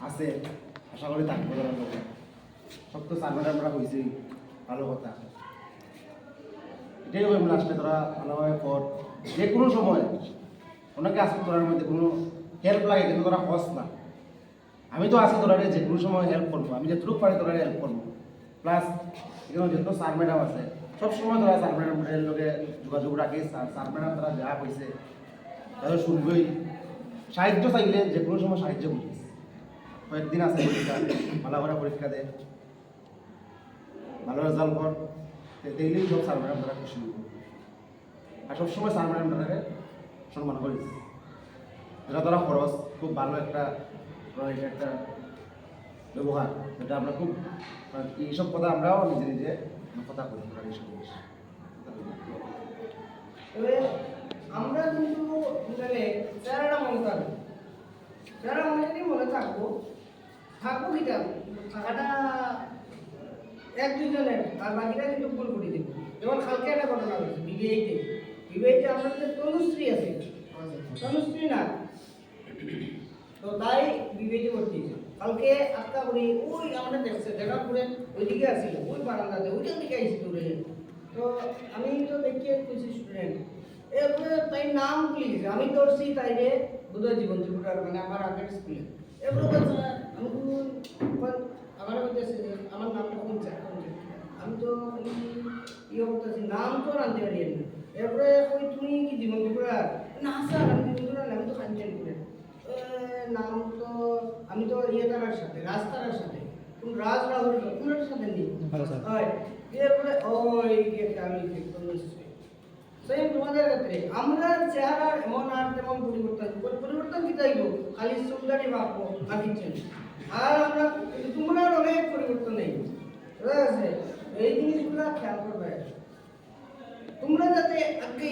আছে, আশা করি থাকবো তারা লোক। সব তো স্যার ম্যাডামরা হয়েছে, ভালো কথা। এটাই ওই লাস্টে তোরা ভালোভাবে পর, যে কোনো সময় অনেকে আছে তোরার মধ্যে কোনো হেল্প লাগে, কিন্তু তোরা হস না। আমি তো আছি তোরা যে কোনো সময় হেল্প করবো, আমি যেটুকু পারি তোরা হেল্প করবো। প্লাস এখানে যত স্যার ম্যাডাম আছে সবসময় তোরা স্যার ম্যাডামের লোকে যোগাযোগ রাখিস। স্যার ম্যাডাম তারা যা হয়েছে তাদের শুনবই। সাহায্য চাইলে যে কোনো সময় সাহায্য করিস। কয়েকদিন আছে পরীক্ষা, ভালো করে পরীক্ষা দে, ভালো রেজাল্ট কর, দেখলেই সব স্যার ম্যাডাম তারা খুশি হইব। আর সবসময় স্যার ম্যাডাম তারাকে সম্মান করিস। এটা তোরা খরচ খুব ভালো একটা এটা একটা ব্যবহার, যেটা আমরা খুব এইসব কথা আমরাও নিজে নিজে কথা করি তোরা এইসব জিনিস। তবে আমরা কিন্তু মানে যারা মনে থাকবো, যারা মনে যদি মনে থাকবো থাকবো কিটা থাকাটা এক দুইজনের, আর বাকিটা কিন্তু ভুল করে দেবো। যেমন কালকে একটা ঘটনা হয়েছে বিবেইতে। বিবেইতে আমাদের তনুশ্রী আছে, তনুশ্রী না, তো তাই বিবেইতে ভর্তি হয়েছে। কালকে আটটা করে ওই আমরা দেখছে দেখার পরে ওইদিকে আসছিল, ওই বারান্দাতে ওইটার দিকে আসছিল রে। তো আমি তো দেখিয়ে কিছু স্টুডেন্ট এরপরে তাই নাম ভুলে গেছে। আমি ধরছি তাইরে বোধহয় জীবন ত্রিপুরার মানে আমার আগের স্কুলে। এরপরে বলছে আমি আমার বলতেছে যে আমার নামটা কোন আমি তো ইয়ে করতেছি, নাম তো আনতে পারি না। এরপরে ওই তুমি কি জীবন ত্রিপুরার? না স্যার আমি জীবন ত্রিপুরার, আমি তো কাঞ্চন করে নাম তো আমি তো ইয়ে তারার সাথে রাস্তার সাথে কোন রাজ রাহুল কোনের সাথে নেই। হয় এরপরে ওই গেটটা আমি সেম তোমাদের ক্ষেত্রে আমরা চেহারা এমন আর তেমন পরিবর্তন কি চাইব, খালি সুন্দরী ভাববো না কিছু। আর আমরা তোমরা অনেক পরিবর্তন নেই, ঠিক আছে? এই জিনিসগুলো খেয়াল করবে তোমরা, যাতে আগে